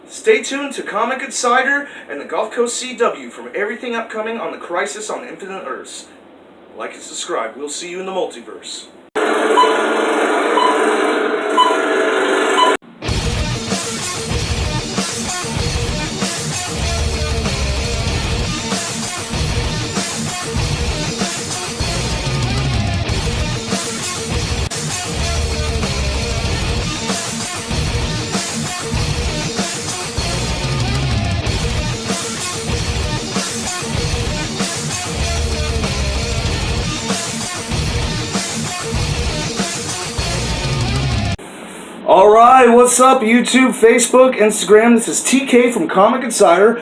Stay tuned to Comic Insider and the Gulf Coast CW from everything upcoming on the Crisis on Infinite Earths. Like and subscribe. We'll see you in the multiverse. Alright, what's up YouTube, Facebook, Instagram? This is TK from Comic Insider.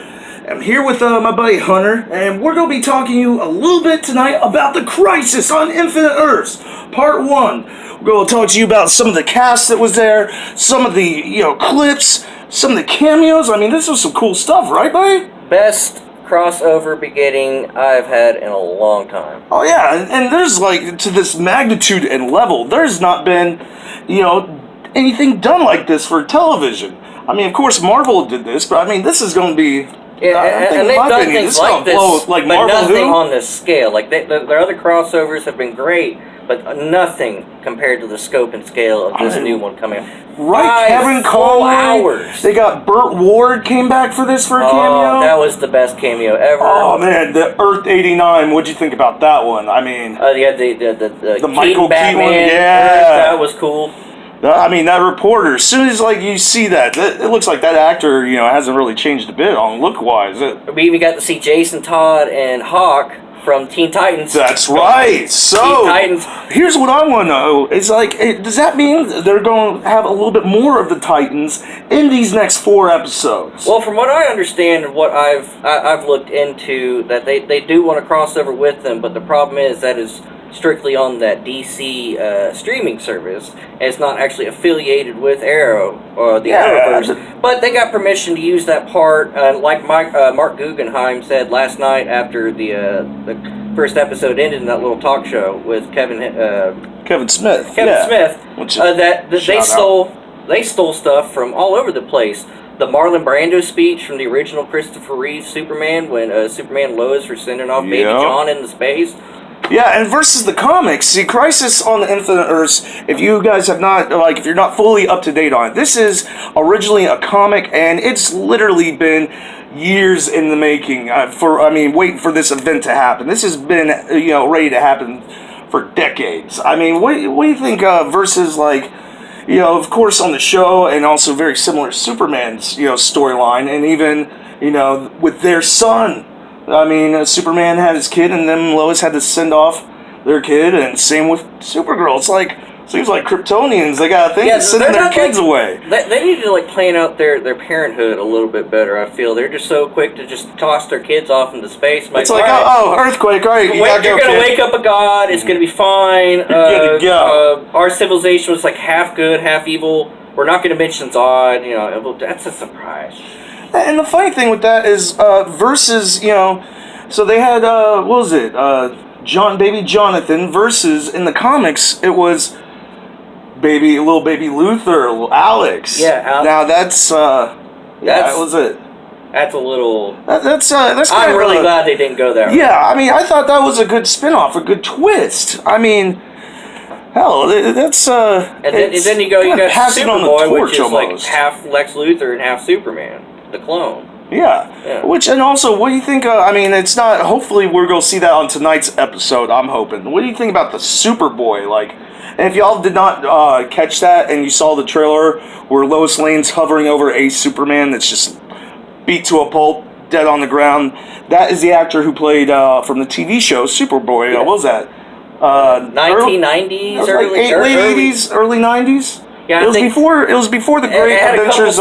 I'm here with my buddy Hunter, and we're going to be talking to you a little bit tonight about the Crisis on Infinite Earths, Part 1. We're going to talk to you about some of the cast that was there, some of the, clips, some of the cameos. I mean, this was some cool stuff, right, buddy? Best crossover beginning I've had in a long time. Oh, yeah, and there's, to this magnitude and level, there's not been, anything done like this for television. I mean, of course, Marvel did this, but I mean, this is going to be. And they've done things like this, but Marvel nothing on this scale. Their other crossovers have been great, but nothing compared to the scope and scale of this new one coming out. Right, Kevin Conroy. Hours. They got Burt Ward came back for this for a cameo. That was the best cameo ever. Oh man, the Earth '89. What'd you think about that one? I mean, the Michael Keaton one. Yeah, that was cool. I mean, that reporter, as soon as you see that, it looks like that actor, hasn't really changed a bit on look-wise. We even got to see Jason Todd and Hawk from Teen Titans. That's right. So, here's what I want to know. It's does that mean they're going to have a little bit more of the Titans in these next 4 episodes? Well, from what I understand and what I've looked into, that they do want to cross over with them, but the problem is that is strictly on that DC streaming service, and it's not actually affiliated with Arrow or the Arrowverse. But they got permission to use that part, like Mark Guggenheim said last night after the first episode ended in that little talk show with Kevin Smith. That they stole stuff from all over the place. The Marlon Brando speech from the original Christopher Reeve Superman, when Superman and Lois were sending off Baby John into space. Yeah, and versus the comics, see, Crisis on the Infinite Earths, if you guys have not, if you're not fully up to date on it, this is originally a comic, and it's literally been years in the making waiting for this event to happen. This has been, ready to happen for decades. I mean, what do you think versus, of course, on the show, and also very similar to Superman's, storyline, and even, with their son. I mean, Superman had his kid, and then Lois had to send off their kid, and same with Supergirl. Seems like Kryptonians, they got things sending their kids away. They need to plan out their parenthood a little bit better. I feel they're just so quick to just toss their kids off into space. It's earthquake, all right, you're gonna wake up a god. It's gonna be fine. You're good to go. Our civilization was half good, half evil. We're not gonna mention Zod. That's a surprise. And the funny thing with that is, versus, so they had, Baby Jonathan, versus, in the comics, it was little baby Luther, Alex. Yeah, Alex. Now that was it. That's a little... That's I'm really glad they didn't go there. Yeah, I mean, I thought that was a good spin-off, a good twist. I mean... Hell, that's And then you got Superboy, which is almost. Half Lex Luthor and half Superman, the clone. Yeah. And also, what do you think? It's not. Hopefully, we're gonna see that on tonight's episode. I'm hoping. What do you think about the Superboy? And if y'all did not catch that, and you saw the trailer where Lois Lane's hovering over a Superman that's just beat to a pulp, dead on the ground, that is the actor who played from the TV show Superboy. Yeah. What was that? 1990s, late 80s, early 90s. Yeah, it was before the great adventures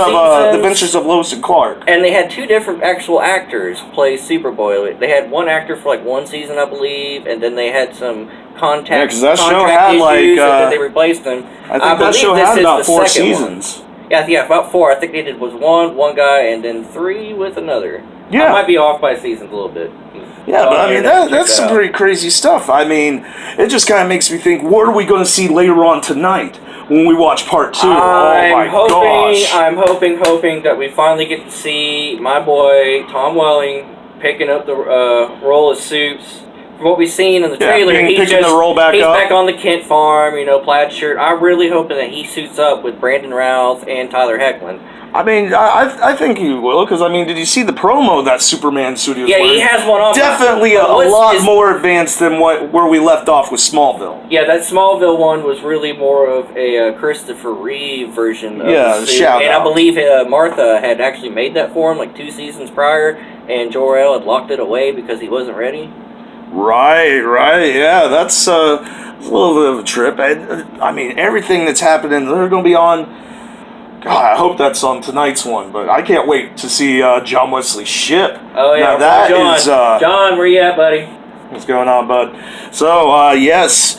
of Lois and Clark. And they had 2 different actual actors play Superboy. They had one actor for 1 season, I believe, and then they had some contract issues, and then they replaced them. I think that show had about 4 seasons. Yeah, about 4. I think they did one guy, and then 3 with another. Yeah, I might be off by seasons a little bit. Yeah, but I mean, that's some pretty crazy stuff. I mean, it just kind of makes me think, what are we going to see later on tonight? when we watch part 2. I'm hoping that we finally get to see my boy Tom Welling picking up the role of Soups. From what we've seen in the trailer, he's back on the Kent farm, plaid shirt. I'm really hoping that he suits up with Brandon Routh and Tyler Hoechlin. I mean, I think he will, because, I mean, did you see the promo that Superman suit he was wearing? He has one on. Definitely a lot more advanced than where we left off with Smallville. Yeah, that Smallville one was really more of a Christopher Reeve version of the suit. Shout out. I believe Martha had actually made that for him like 2 seasons prior, and Jor-El had locked it away because he wasn't ready. Right, yeah, that's a little bit of a trip. I mean, everything that's happening, they're going to be on. God, I hope that's on tonight's one, but I can't wait to see John Wesley's ship. Oh, yeah. Now that John. is, John, where you at, buddy? What's going on, bud? So, yes,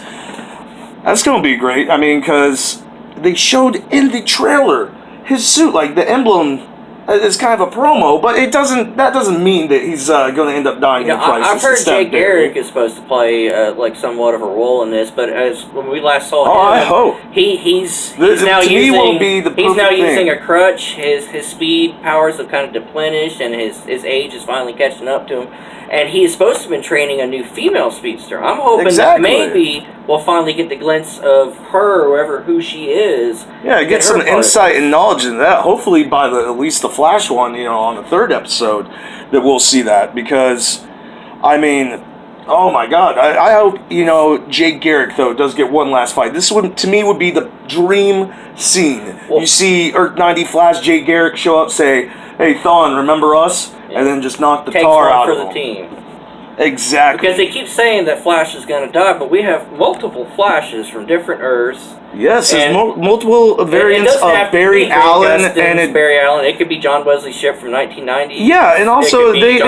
that's going to be great. I mean, because they showed in the trailer his suit, like the emblem is kind of a promo, but that doesn't mean that he's going to end up dying in Crisis. I've heard Jay Garrick is supposed to play like somewhat of a role in this, but when we last saw him, I hope he's now using a crutch. His speed powers have kind of depleted, and his age is finally catching up to him. And he is supposed to have been training a new female speedster. I'm hoping that maybe we'll finally get the glimpse of her, who she is. Yeah, get some insight and knowledge in that. Hopefully by at least the Flash one, on the 3rd episode, that we'll see that. Because, I mean, oh my God, I hope, Jay Garrick, though, does get one last fight. This would, to me, would be the dream scene. Well, you see Earth 90 Flash, Jay Garrick show up, say, "Hey, Thawne, remember us?" And then just knock the tar out of him. For the team. Exactly. Because they keep saying that Flash is going to die, but we have multiple Flashes from different Earths. Yes, there's multiple variants of Barry Allen, Barry Allen. It could be John Wesley Shipp from 1990. Yeah, and also he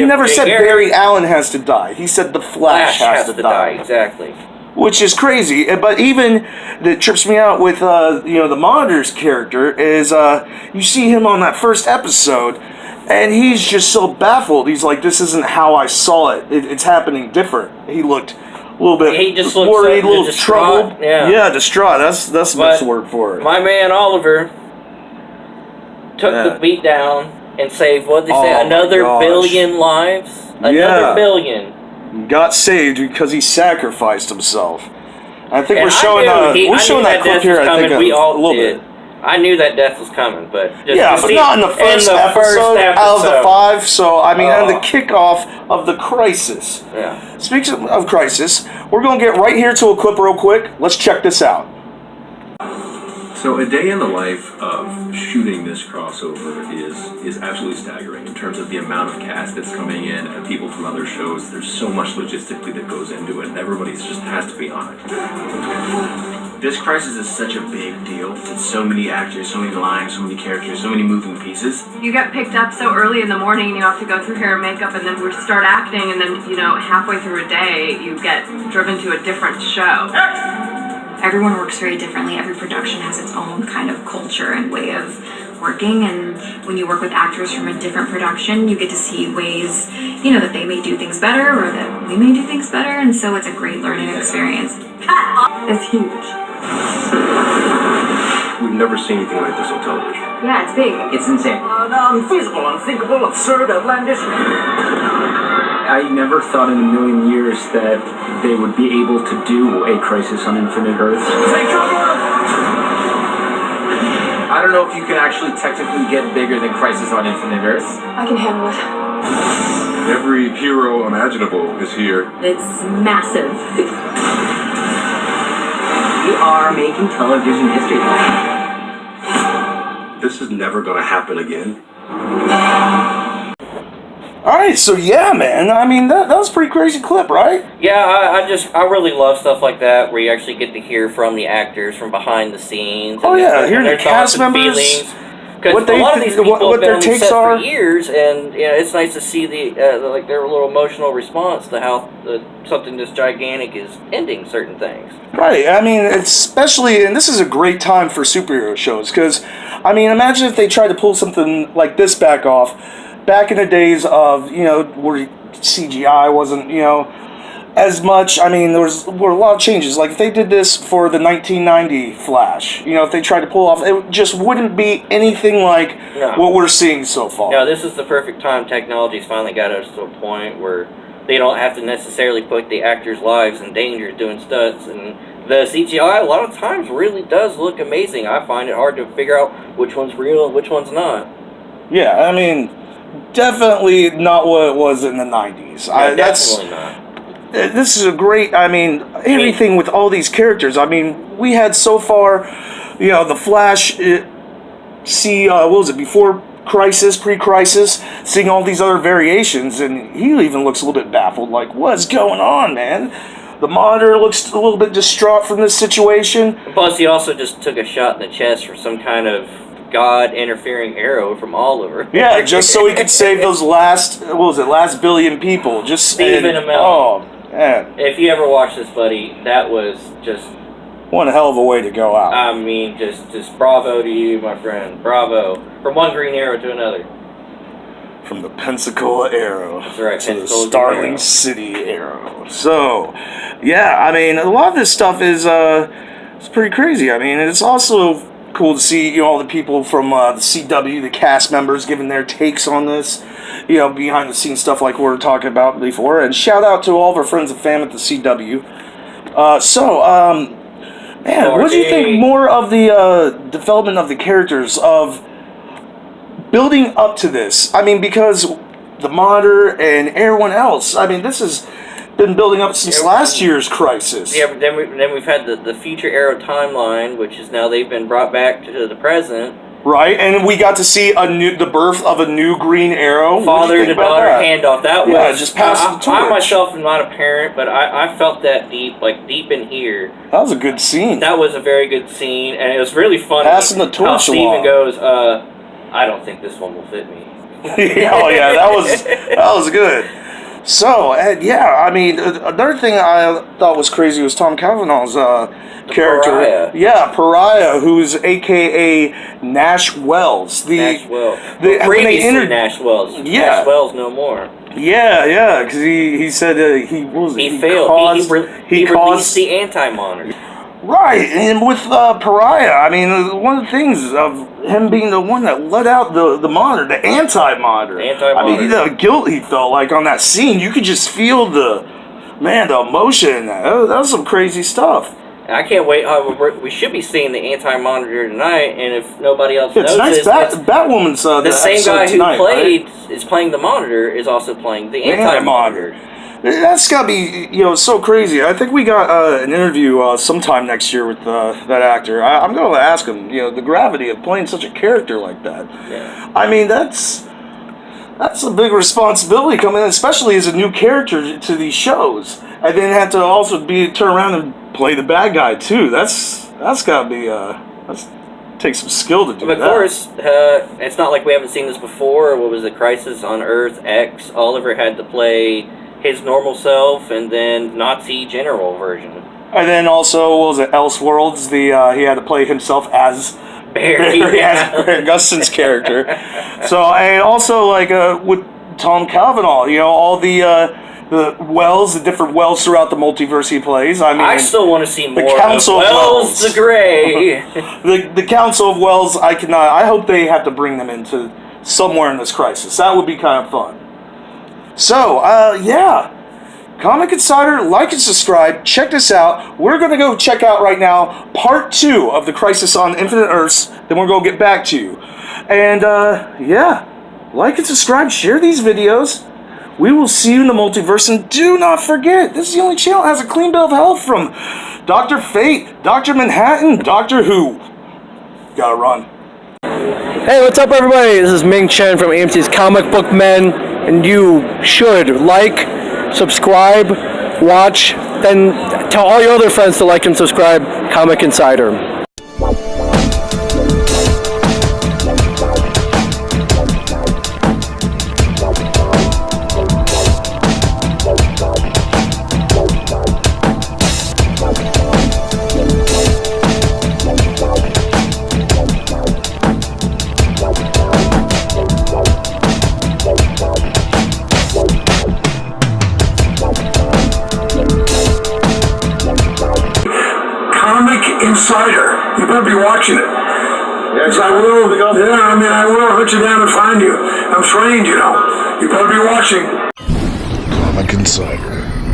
never said Barry Allen has to die. He said the Flash has to die. Exactly. Which is crazy, but even that trips me out with the Monitor's character is you see him on that first episode. And he's just so baffled. He's like, "This isn't how I saw it. It's happening different." He looked a little bit worried, a little troubled. Yeah, distraught. That's the best word for it. My man Oliver took the beat down and saved, what did they say, another billion lives? Another billion. Got saved because he sacrificed himself. I think we're showing that clip here, I think, a little bit. I knew that death was coming, but but not in the first episode out of the 5. So I mean, on the kickoff of the Crisis. Yeah. Speaking of Crisis, we're gonna get right here to a clip real quick. Let's check this out. So a day in the life of shooting this crossover is absolutely staggering in terms of the amount of cast that's coming in and people from other shows. There's so much logistically that goes into it, and everybody's just has to be on it. This Crisis is such a big deal. It's so many actors, so many lines, so many characters, so many moving pieces. You get picked up so early in the morning and you have to go through hair and makeup and then we start acting and then, halfway through a day you get driven to a different show. Everyone works very differently. Every production has its own kind of culture and way of working, and when you work with actors from a different production, you get to see ways, that they may do things better or that we may do things better, and so it's a great learning experience. It's huge. We've never seen anything like this on television. Yeah, it's big. It's insane. Unfeasible, unthinkable, absurd, outlandish. I never thought in a million years that they would be able to do a Crisis on Infinite Earths. I don't know if you can actually technically get bigger than Crisis on Infinite Earths. I can handle it. Every hero imaginable is here. It's massive. We are making television history. This is never going to happen again. Alright, so yeah, man. I mean, that was a pretty crazy clip, right? Yeah, I really love stuff like that where you actually get to hear from the actors from behind the scenes. Oh, yeah, hearing the cast members. Because a lot of these people have been on these sets for years, and it's nice to see their little emotional response to how something this gigantic is ending certain things. Right. I mean, especially, and this is a great time for superhero shows, because, I mean, imagine if they tried to pull something like this back off, back in the days of, where CGI wasn't, as much. I mean, were a lot of changes. Like if they did this for the 1990 Flash, if they tried to pull off, it just wouldn't be anything like what we're seeing so far. No, this is the perfect time. Technology's finally got us to a point where they don't have to necessarily put the actors' lives in danger doing stunts, and the CGI a lot of times really does look amazing. I find it hard to figure out which one's real and which one's not. Yeah, I mean, definitely not what it was in the 90s. Definitely not. This is a great, everything with all these characters. I mean, we had so far, the Flash, what was it, before Crisis, pre-Crisis, seeing all these other variations, and he even looks a little bit baffled, like, what's going on, man? The Monitor looks a little bit distraught from this situation. Plus, he also just took a shot in the chest for some kind of God-interfering arrow from Oliver. Yeah, just so he could save those last billion people. Just Stephen Amell. Oh, man. If you ever watch this, buddy, that was just... one hell of a way to go out. I mean, just bravo to you, my friend. Bravo. From one Green Arrow to another. From the Pensacola Arrow That's right, to the Pensacola Starling Arrow. City Arrow. So, yeah, I mean, a lot of this stuff is it's pretty crazy. I mean, it's also cool to see all the people from the CW, the cast members, giving their takes on this. Behind the scenes stuff like we were talking about before. And shout out to all of our friends and fam at the CW. Man, what do you think more of the development of the characters, of building up to this? I mean, because the Monitor and everyone else, I mean, this has been building up since last year's Crisis. Yeah, but then we've had the Future Arrow timeline, which is now they've been brought back to the present. Right, and we got to see the birth of a new Green Arrow. Father to daughter handoff. That was just passing the torch. I myself am not a parent, but I felt that deep in here. That was a good scene. That was a very good scene, and it was really funny. Passing the torch how Steven along. goes, I don't think this one will fit me. Oh yeah, that was good. So I mean, another thing I thought was crazy was Tom Cavanaugh's character. Pariah. Yeah, Pariah, who's AKA Nash Wells. Nash Wells. Previously Nash Wells. Yeah. Nash Wells no more. Yeah, because he said he failed. He caused released the Anti-Monitor. Right, and with Pariah, I mean, one of the things of him being the one that let out the Monitor, the Anti-Monitor. I mean, the guilt he felt like on that scene, you could just feel the emotion in that. That was some crazy stuff. I can't wait. We should be seeing the Anti-Monitor tonight, and if nobody else knows tonight's this, Batwoman's the same guy who played is playing the Monitor is also playing the Anti-Monitor. That's gotta be, so crazy. I think we got an interview sometime next year with that actor. I'm gonna ask him, the gravity of playing such a character like that. Yeah. I mean, that's a big responsibility coming in, especially as a new character to these shows, and then have to also turn around and play the bad guy too. That's gotta be takes some skill to do that. Of course, it's not like we haven't seen this before. What was the Crisis on Earth X? Oliver had to play his normal self, and then Nazi general version. And then also, what was it, Elseworlds? He had to play himself as Barry, as Barry Gustin's character. So, and also with Tom Cavanaugh, all the Wells, the different Wells throughout the multiverse he plays. I mean, I still want to see more the Council of Wells the Grey. the Council of Wells. I hope they have to bring them into somewhere in this Crisis. That would be kind of fun. So, Comic Insider, like and subscribe. Check this out. We're going to go check out right now part 2 of the Crisis on Infinite Earths. Then we're going to get back to you. And, like and subscribe. Share these videos. We will see you in the multiverse. And do not forget, this is the only channel that has a clean bill of health from Dr. Fate, Dr. Manhattan, Doctor Who. Gotta run. Hey, what's up, everybody? This is Ming Chen from AMC's Comic Book Men. And you should like, subscribe, watch, then tell all your other friends to like and subscribe Comic Insider. Insider. You better be watching it. Yes, I will. Yeah, I mean, I will hunt you down and find you. I'm trained, you know. You better be watching. Comic Insider.